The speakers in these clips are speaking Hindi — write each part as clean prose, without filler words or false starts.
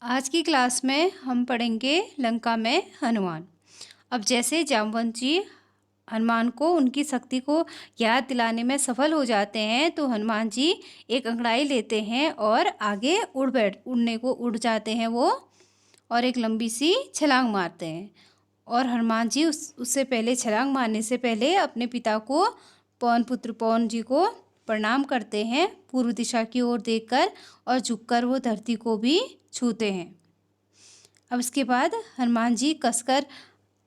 आज की क्लास में हम पढ़ेंगे लंका में हनुमान। अब जैसे जामवंत जी हनुमान को उनकी शक्ति को याद दिलाने में सफल हो जाते हैं, तो हनुमान जी एक अंगड़ाई लेते हैं और आगे उड़ जाते हैं वो, और एक लंबी सी छलांग मारते हैं। और हनुमान जी उससे पहले, छलांग मारने से पहले, अपने पिता को, पवन जी को प्रणाम करते हैं पूर्व दिशा की ओर देखकर, और झुककर वो धरती को भी छूते हैं। अब इसके बाद हनुमान जी कसकर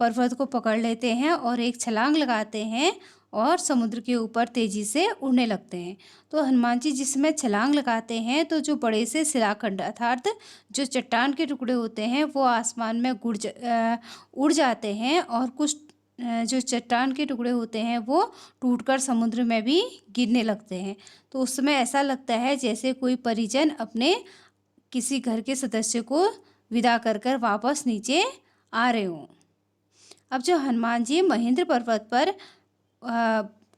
पर्वत को पकड़ लेते हैं और एक छलांग लगाते हैं और समुद्र के ऊपर तेजी से उड़ने लगते हैं। तो हनुमान जी जिसमें छलांग लगाते हैं, तो जो बड़े से शिलाखंड अर्थात जो चट्टान के टुकड़े होते हैं वो आसमान में उड़ जाते हैं, और कुछ जो चट्टान के टुकड़े होते हैं वो टूटकर समुद्र में भी गिरने लगते हैं। तो उस समय ऐसा लगता है जैसे कोई परिजन अपने किसी घर के सदस्य को विदा कर कर वापस नीचे आ रहे हों। अब जो हनुमान जी महेंद्र पर्वत पर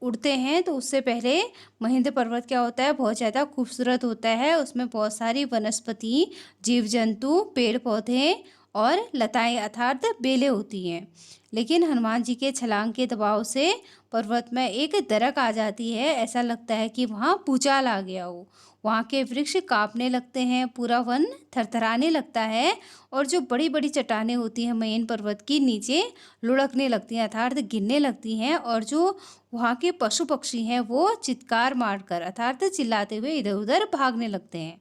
उड़ते हैं, तो उससे पहले महेंद्र पर्वत क्या होता है, बहुत ज़्यादा खूबसूरत होता है। उसमें बहुत सारी वनस्पति, जीव जंतु, पेड़ पौधे और लताएं अर्थात बेलें होती हैं। लेकिन हनुमान जी के छलांग के दबाव से पर्वत में एक दरक आ जाती है। ऐसा लगता है कि वहाँ भूचाल आ गया हो। वहाँ के वृक्ष कांपने लगते हैं, पूरा वन थरथराने लगता है, और जो बड़ी बड़ी चट्टानें होती हैं महेंद्र पर्वत की, नीचे लुढ़कने लगती हैं अर्थात गिरने लगती हैं। और जो वहाँ के पशु पक्षी हैं वो चित्कार मारकर अर्थात चिल्लाते हुए इधर उधर भागने लगते हैं।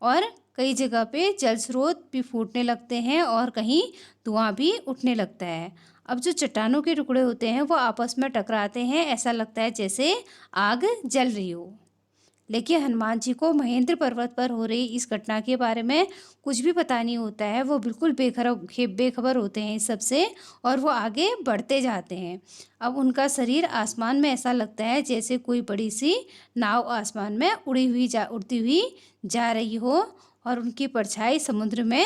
और कई जगह पे जल स्रोत भी फूटने लगते हैं और कहीं धुआं भी उठने लगता है। अब जो चट्टानों के टुकड़े होते हैं वो आपस में टकराते हैं, ऐसा लगता है जैसे आग जल रही हो। लेकिन हनुमान जी को महेंद्र पर्वत पर हो रही इस घटना के बारे में कुछ भी पता नहीं होता है। वो बिल्कुल बेखबर होते हैं इस सबसे, और वो आगे बढ़ते जाते हैं। अब उनका शरीर आसमान में ऐसा लगता है जैसे कोई बड़ी सी नाव आसमान में उड़ती हुई जा रही हो, और उनकी परछाई समुद्र में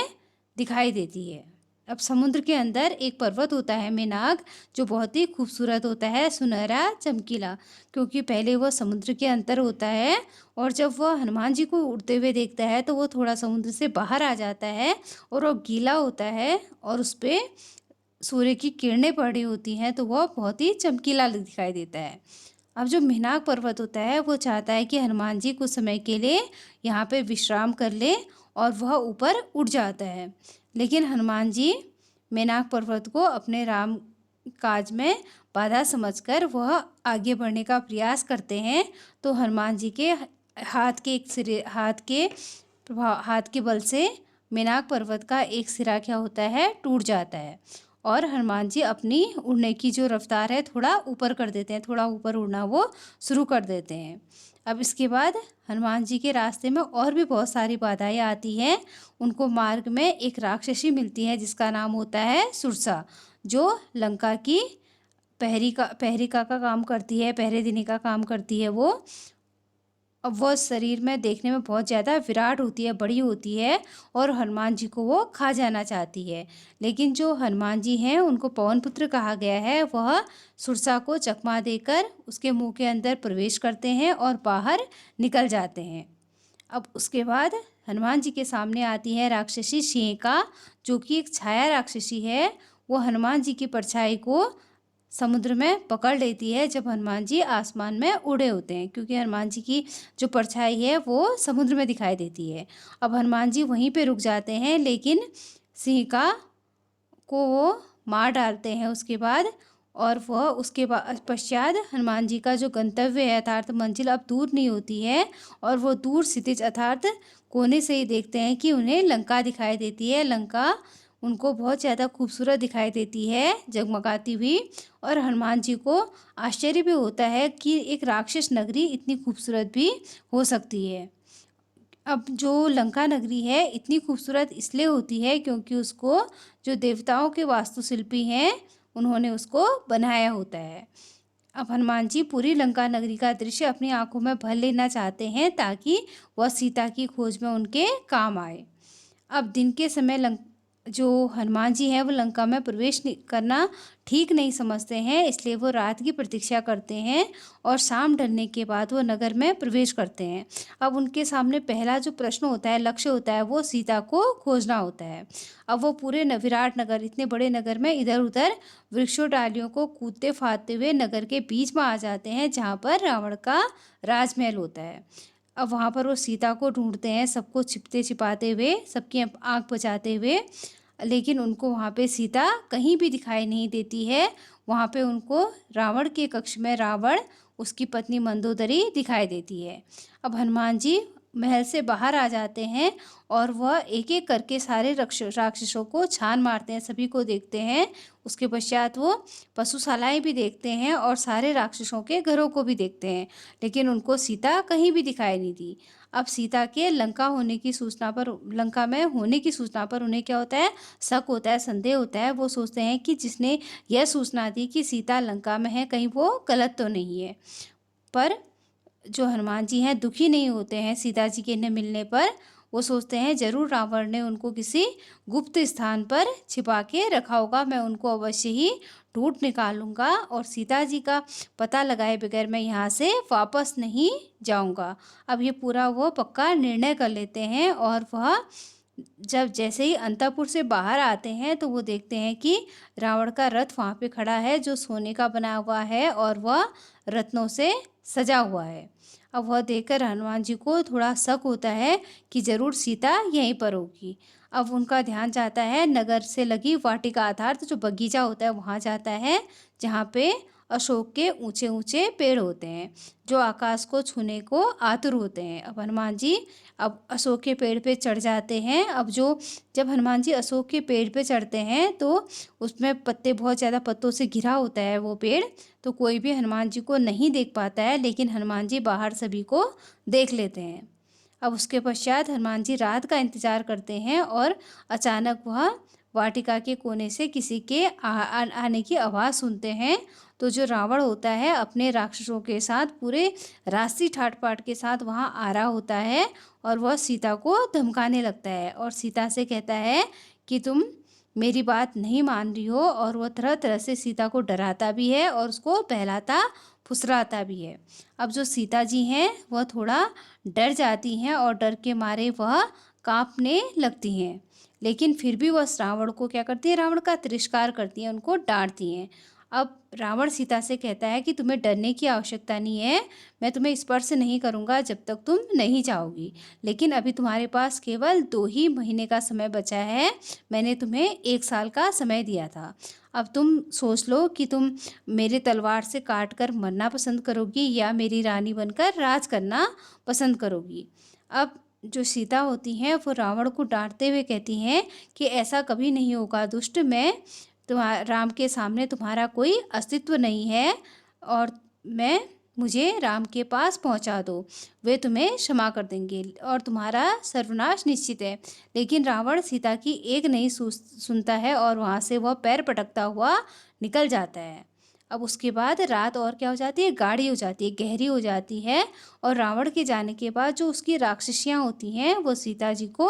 दिखाई देती है। अब समुद्र के अंदर एक पर्वत होता है मेनाक, जो बहुत ही खूबसूरत होता है, सुनहरा चमकीला, क्योंकि पहले वह समुद्र के अंदर होता है। और जब वह हनुमान जी को उड़ते हुए देखता है तो वो थोड़ा समुद्र से बाहर आ जाता है, और वो गीला होता है और उस पर सूर्य की किरणें पड़ रही होती हैं, तो वह बहुत ही चमकीला दिखाई देता है। अब जो मेनाक पर्वत होता है वो चाहता है कि हनुमान जी कुछ समय के लिए यहाँ पे विश्राम कर ले, और वह ऊपर उड़ जाता है। लेकिन हनुमान जी मेनाक पर्वत को अपने राम काज में बाधा समझकर वह आगे बढ़ने का प्रयास करते हैं। तो हनुमान जी के हाथ के बल से मेनाक पर्वत का एक सिरा क्या होता है, टूट जाता है। और हनुमान जी अपनी उड़ने की जो रफ्तार है थोड़ा ऊपर कर देते हैं, थोड़ा ऊपर उड़ना वो शुरू कर देते हैं। अब इसके बाद हनुमान जी के रास्ते में और भी बहुत सारी बाधाएं आती हैं। उनको मार्ग में एक राक्षसी मिलती है जिसका नाम होता है सुरसा, जो लंका की पहरिका का काम करती है, पहरे देने का काम करती है वो। अब वह शरीर में देखने में बहुत ज़्यादा विराट होती है, बड़ी होती है, और हनुमान जी को वो खा जाना चाहती है। लेकिन जो हनुमान जी हैं उनको पवन पुत्र कहा गया है, वह सुरसा को चकमा देकर उसके मुंह के अंदर प्रवेश करते हैं और बाहर निकल जाते हैं। अब उसके बाद हनुमान जी के सामने आती है राक्षसी सिंहिका, जो कि एक छाया राक्षसी है। वो हनुमान जी की परछाई को समुद्र में पकड़ लेती है जब हनुमान जी आसमान में उड़े होते हैं, क्योंकि हनुमान जी की जो परछाई है वो समुद्र में दिखाई देती है। अब हनुमान जी वहीं पे रुक जाते हैं, लेकिन सिंहिका को वो मार डालते हैं उसके बाद। और वह उसके पश्चात हनुमान जी का जो गंतव्य है अर्थात मंजिल अब दूर नहीं होती है, और वो दूर क्षितिज अर्थात कोने से ही देखते हैं कि उन्हें लंका दिखाई देती है। लंका उनको बहुत ज़्यादा खूबसूरत दिखाई देती है, जगमगाती हुई। और हनुमान जी को आश्चर्य भी होता है कि एक राक्षस नगरी इतनी खूबसूरत भी हो सकती है। अब जो लंका नगरी है इतनी खूबसूरत इसलिए होती है क्योंकि उसको जो देवताओं के वास्तुशिल्पी हैं उन्होंने उसको बनाया होता है। अब हनुमान जी पूरी लंका नगरी का दृश्य अपनी आंखों में भर लेना चाहते हैं ताकि वह सीता की खोज में उनके काम आए। अब दिन के समय जो हनुमान जी हैं वो लंका में प्रवेश करना ठीक नहीं समझते हैं, इसलिए वो रात की प्रतीक्षा करते हैं और शाम ढलने के बाद वो नगर में प्रवेश करते हैं। अब उनके सामने पहला जो प्रश्न होता है, लक्ष्य होता है, वो सीता को खोजना होता है। अब वो पूरे विराट नगर, इतने बड़े नगर में इधर उधर वृक्षों डालियों को कूदते फादते हुए नगर के बीच में आ जाते हैं, जहाँ पर रावण का राजमहल होता है। अब वहाँ पर वो सीता को ढूंढते हैं, सबको छिपते छिपाते हुए, सबकी आँख बचाते हुए, लेकिन उनको वहाँ पे सीता कहीं भी दिखाई नहीं देती है। वहाँ पे उनको रावण के कक्ष में रावण, उसकी पत्नी मंदोदरी दिखाई देती है। अब हनुमान जी महल से बाहर आ जाते हैं और वह एक एक करके सारे राक्षसों को छान मारते हैं, सभी को देखते हैं। उसके पश्चात वो पशुशालाएं भी देखते हैं और सारे राक्षसों के घरों को भी देखते हैं, लेकिन उनको सीता कहीं भी दिखाई नहीं दी। अब सीता के लंका में होने की सूचना पर उन्हें क्या होता है, शक होता है, संदेह होता है। वो सोचते हैं कि जिसने यह सूचना दी कि सीता लंका में है, कहीं वो गलत तो नहीं है। पर जो हनुमान जी हैं दुखी नहीं होते हैं सीता जी के न मिलने पर। वो सोचते हैं ज़रूर रावण ने उनको किसी गुप्त स्थान पर छिपा के रखा होगा, मैं उनको अवश्य ही ढूंढ निकालूंगा और सीता जी का पता लगाए बगैर मैं यहाँ से वापस नहीं जाऊंगा। अब ये पूरा वो पक्का निर्णय कर लेते हैं और वह जब जैसे ही अंतपुर से बाहर आते हैं तो वो देखते हैं कि रावण का रथ वहाँ पे खड़ा है, जो सोने का बना हुआ है और वह रत्नों से सजा हुआ है। अब वह देखकर हनुमान जी को थोड़ा शक होता है कि ज़रूर सीता यहीं पर होगी। अब उनका ध्यान जाता है नगर से लगी वाटिका, अर्थात जो बगीचा होता है वहाँ जाता है, जहाँ पे अशोक के ऊंचे ऊंचे पेड़ होते हैं, जो आकाश को छूने को आतुर होते हैं। अब हनुमान जी अब अशोक के पेड़ पे चढ़ जाते हैं। अब जब हनुमान जी अशोक के पेड़ पे चढ़ते हैं तो उसमें पत्ते, बहुत ज़्यादा पत्तों से घिरा होता है वो पेड़, तो कोई भी हनुमान जी को नहीं देख पाता है, लेकिन हनुमान जी बाहर सभी को देख लेते हैं। अब उसके पश्चात हनुमान जी रात का इंतजार करते हैं और अचानक वह वाटिका के कोने से किसी के आने की आवाज़ सुनते हैं। तो जो रावण होता है अपने राक्षसों के साथ पूरे राशि ठाट पाट के साथ वहाँ आ रहा होता है और वह सीता को धमकाने लगता है और सीता से कहता है कि तुम मेरी बात नहीं मान रही हो, और वह तरह तरह से सीता को डराता भी है और उसको बहलाता फुसलाता भी है। अब जो सीता जी हैं वह थोड़ा डर जाती हैं और डर के मारे वह कांपने लगती हैं, लेकिन फिर भी वह रावण को क्या करती है, रावण का तिरस्कार करती हैं, उनको डांटती हैं। अब रावण सीता से कहता है कि तुम्हें डरने की आवश्यकता नहीं है, मैं तुम्हें स्पर्श नहीं करूंगा जब तक तुम नहीं चाहोगी, लेकिन अभी तुम्हारे पास केवल 2 ही महीने का समय बचा है, मैंने तुम्हें 1 साल का समय दिया था। अब तुम सोच लो कि तुम मेरे तलवार से काट कर मरना पसंद करोगी या मेरी रानी बनकर राज करना पसंद करोगी। अब जो सीता होती हैं वो रावण को डांटते हुए कहती हैं कि ऐसा कभी नहीं होगा दुष्ट, मैं राम के सामने तुम्हारा कोई अस्तित्व नहीं है, और मुझे राम के पास पहुंचा दो, वे तुम्हें क्षमा कर देंगे और तुम्हारा सर्वनाश निश्चित है। लेकिन रावण सीता की एक नहीं सुनता है और वहाँ से वह पैर पटकता हुआ निकल जाता है। अब उसके बाद रात और क्या हो जाती है, गाढ़ी हो जाती है, गहरी हो जाती है, और रावण के जाने के बाद जो उसकी राक्षसियाँ होती हैं वो सीता जी को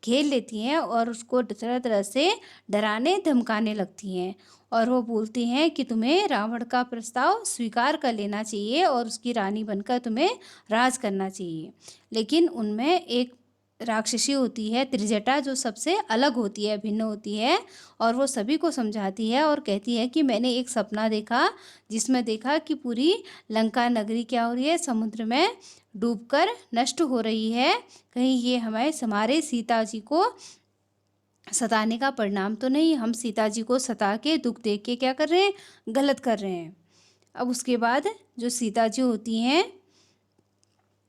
घेर लेती हैं और उसको तरह तरह से डराने धमकाने लगती हैं, और वो बोलती हैं कि तुम्हें रावण का प्रस्ताव स्वीकार कर लेना चाहिए और उसकी रानी बनकर तुम्हें राज करना चाहिए। लेकिन उनमें एक राक्षसी होती है त्रिजटा, जो सबसे अलग होती है, भिन्न होती है, और वो सभी को समझाती है और कहती है कि मैंने एक सपना देखा जिसमें देखा कि पूरी लंका नगरी क्या हो रही है, समुद्र में डूबकर नष्ट हो रही है। कहीं ये हमारे सीता जी को सताने का परिणाम तो नहीं, हम सीता जी को सता के दुख दे के क्या कर रहे हैं, गलत कर रहे हैं। अब उसके बाद जो सीता जी होती हैं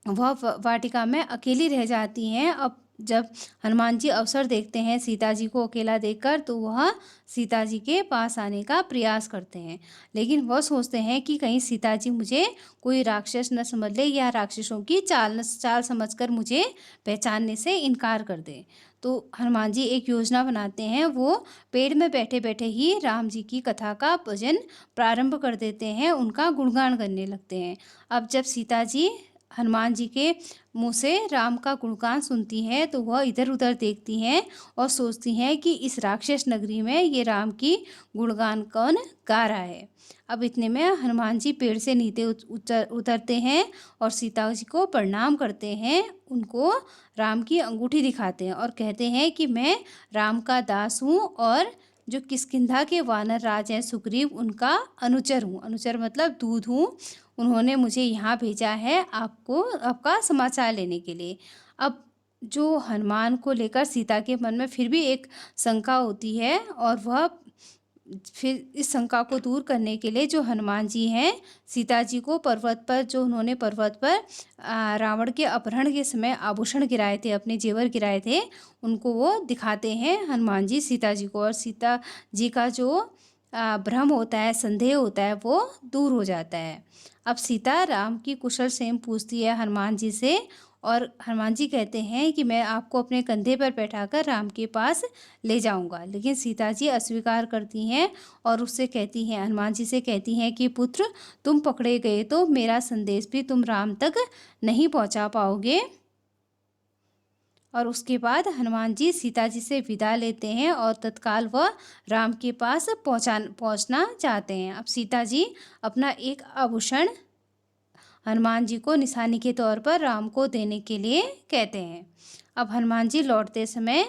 वह वाटिका में अकेली रह जाती हैं। अब जब हनुमान जी अवसर देखते हैं सीता जी को अकेला देखकर, तो वह सीता जी के पास आने का प्रयास करते हैं, लेकिन वह सोचते हैं कि कहीं सीता जी मुझे कोई राक्षस न समझ ले या राक्षसों की चाल समझकर मुझे पहचानने से इनकार कर दे। तो हनुमान जी एक योजना बनाते हैं, वो पेड़ में बैठे बैठे ही राम जी की कथा का भजन प्रारंभ कर देते हैं, उनका गुणगान करने लगते हैं। अब जब सीता जी हनुमान जी के मुँह से राम का गुणगान सुनती हैं तो वह इधर-उधर देखती हैं और सोचती हैं कि इस राक्षस नगरी में ये राम की गुणगान कौन गा रहा है। अब इतने में हनुमान जी पेड़ से नीचे उतरते हैं और सीता जी को प्रणाम करते हैं। उनको राम की अंगूठी दिखाते हैं और कहते हैं कि मैं राम का दास हूँ और जो किष्किंधा के वानर राज हैं सुग्रीव, उनका अनुचर हूँ। अनुचर मतलब दूध हूँ। उन्होंने मुझे यहाँ भेजा है आपको आपका समाचार लेने के लिए। अब जो हनुमान को लेकर सीता के मन में फिर भी एक शंका होती है और वह फिर इस शंका को दूर करने के लिए जो हनुमान जी हैं सीता जी को पर्वत पर, जो उन्होंने पर्वत पर रावण के अपहरण के समय आभूषण गिराए थे, अपने जेवर गिराए थे, उनको वो दिखाते हैं हनुमान जी सीता जी को। और सीता जी का जो भ्रम होता है, संदेह होता है, वो दूर हो जाता है। अब सीता राम की कुशल क्षेम पूछती है हनुमान जी से और हनुमान जी कहते हैं कि मैं आपको अपने कंधे पर बैठाकर राम के पास ले जाऊंगा। लेकिन सीता जी अस्वीकार करती हैं और उससे कहती हैं, हनुमान जी से कहती हैं कि पुत्र, तुम पकड़े गए तो मेरा संदेश भी तुम राम तक नहीं पहुंचा पाओगे। और उसके बाद हनुमान जी सीता जी से विदा लेते हैं और तत्काल वह राम के पास पहुंचना चाहते हैं। अब सीता जी अपना एक आभूषण हनुमान जी को निशानी के तौर पर राम को देने के लिए कहते हैं। अब हनुमान जी लौटते समय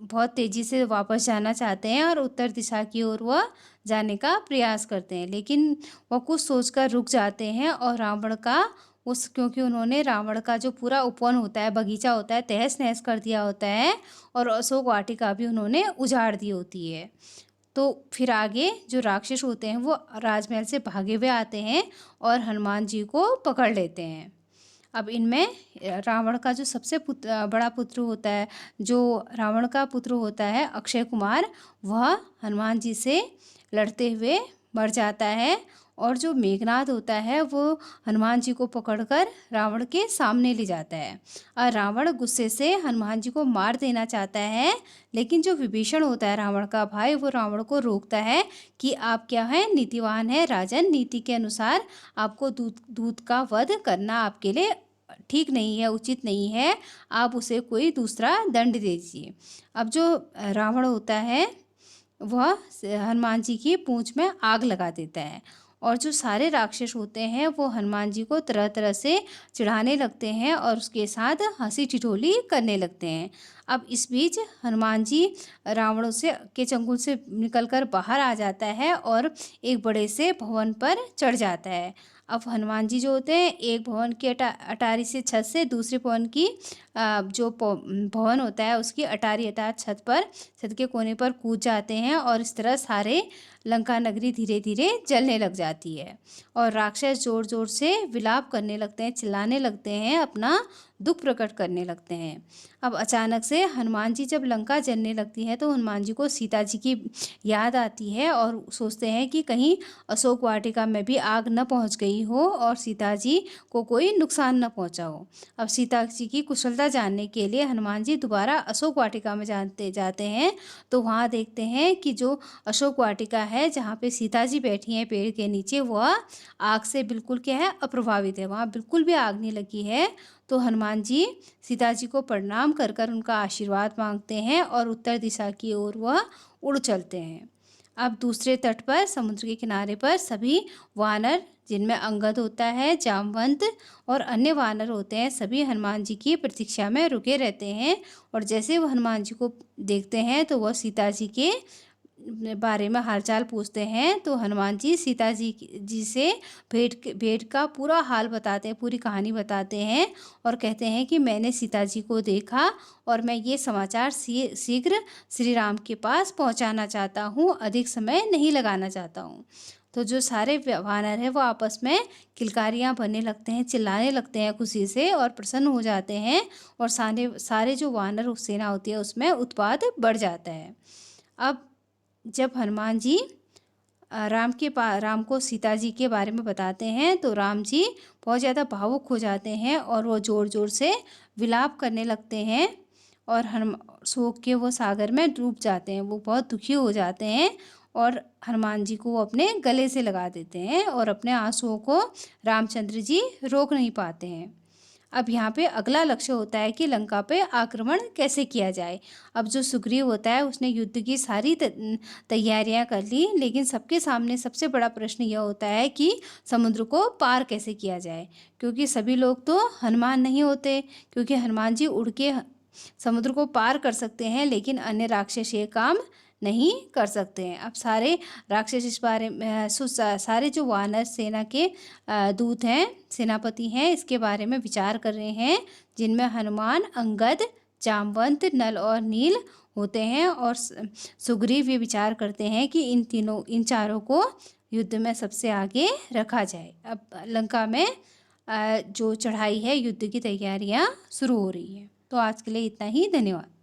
बहुत तेज़ी से वापस जाना चाहते हैं और उत्तर दिशा की ओर वह जाने का प्रयास करते हैं, लेकिन वह कुछ सोचकर रुक जाते हैं और रावण का क्योंकि उन्होंने रावण का जो पूरा उपवन होता है, बगीचा होता है, तहस नहस कर दिया होता है और अशोक वाटिका भी उन्होंने उजाड़ दी होती है। तो फिर आगे जो राक्षस होते हैं वो राजमहल से भागे हुए आते हैं और हनुमान जी को पकड़ लेते हैं। अब इनमें रावण का जो सबसे बड़ा पुत्र होता है, जो रावण का पुत्र होता है अक्षय कुमार, वह हनुमान जी से लड़ते हुए मर जाता है और जो मेघनाद होता है वो हनुमान जी को पकड़कर रावण के सामने ले जाता है और रावण गुस्से से हनुमान जी को मार देना चाहता है, लेकिन जो विभीषण होता है रावण का भाई, वो रावण को रोकता है कि आप क्या है, नीतिवान है राजन, नीति के अनुसार आपको दूत का वध करना आपके लिए ठीक नहीं है, उचित नहीं है, आप उसे कोई दूसरा दंड दे दीजिए। अब जो रावण होता है वह हनुमान जी की पूंछ में आग लगा देता है और जो सारे राक्षस होते हैं वो हनुमान जी को तरह तरह से चिढ़ाने लगते हैं और उसके साथ हंसी ठिठोली करने लगते हैं। अब इस बीच हनुमान जी रावण के चंगुल से निकलकर बाहर आ जाता है और एक बड़े से भवन पर चढ़ जाता है। अब हनुमान जी जो होते हैं एक भवन की अटारी से छत से दूसरे भवन की जो भवन होता है उसकी अटारी अर्थात छत के कोने पर कूद जाते हैं और इस तरह सारे लंका नगरी धीरे धीरे जलने लग जाती है और राक्षस जोर जोर से विलाप करने लगते हैं, चिल्लाने लगते हैं, अपना दुख प्रकट करने लगते हैं। अब अचानक से हनुमान जी जब लंका जलने लगती है तो हनुमान जी को सीता जी की याद आती है और सोचते हैं कि कहीं अशोक वाटिका में भी आग न पहुंच गई हो और सीता जी को कोई नुकसान न पहुंचा हो। अब सीता जी की कुशलता जानने के लिए हनुमान जी दोबारा अशोक वाटिका में जाते हैं तो वहाँ देखते हैं कि जो अशोक वाटिका है जहाँ पे सीता जी बैठी हैं पेड़ के नीचे, वह आग से बिल्कुल क्या है, अप्रभावित है, वहाँ बिल्कुल भी आग नहीं लगी है। तो हनुमान जी सीता जी को प्रणाम कर कर उनका आशीर्वाद मांगते हैं और उत्तर दिशा की ओर वह उड़ चलते हैं। अब दूसरे तट पर समुद्र के किनारे पर सभी वानर, जिनमें अंगद होता है, जामवंत और अन्य वानर होते हैं, सभी हनुमान जी की प्रतीक्षा में रुके रहते हैं और जैसे वो हनुमान जी को देखते हैं तो वह सीता जी के बारे में हालचाल पूछते हैं। तो हनुमान जी सीता जी से भेंट का पूरा हाल बताते हैं, पूरी कहानी बताते हैं और कहते हैं कि मैंने सीता जी को देखा और मैं ये समाचार शीघ्र श्री राम के पास पहुंचाना चाहता हूँ, अधिक समय नहीं लगाना चाहता हूँ। तो जो सारे वानर हैं वो आपस में किलकारियाँ भरने लगते हैं, चिल्लाने लगते हैं खुशी से और प्रसन्न हो जाते हैं और सारे जो वानर सेना होती है उसमें उत्पात बढ़ जाता है। अब जब हनुमान जी राम को सीता जी के बारे में बताते हैं तो राम जी बहुत ज़्यादा भावुक हो जाते हैं और वो ज़ोर ज़ोर से विलाप करने लगते हैं और शोक के वो सागर में डूब जाते हैं। वो बहुत दुखी हो जाते हैं और हनुमान जी को वो अपने गले से लगा देते हैं और अपने आंसुओं को रामचंद्र जी रोक नहीं पाते हैं। अब यहाँ पे अगला लक्ष्य होता है कि लंका पे आक्रमण कैसे किया जाए। अब जो सुग्रीव होता है उसने युद्ध की सारी तैयारियां कर ली, लेकिन सबके सामने सबसे बड़ा प्रश्न यह होता है कि समुद्र को पार कैसे किया जाए, क्योंकि सभी लोग तो हनुमान नहीं होते, क्योंकि हनुमान जी उड़ के समुद्र को पार कर सकते हैं, लेकिन अन्य राक्षस ये काम नहीं कर सकते हैं। अब सारे राक्षस इस बारे में सारे जो वानर सेना के दूत हैं, सेनापति हैं, इसके बारे में विचार कर रहे हैं, जिनमें हनुमान, अंगद, जामवंत, नल और नील होते हैं। और सुग्रीव ये विचार करते हैं कि इन चारों को युद्ध में सबसे आगे रखा जाए। अब लंका में जो चढ़ाई है, युद्ध की तैयारियां शुरू हो रही हैं। तो आज के लिए इतना ही, धन्यवाद।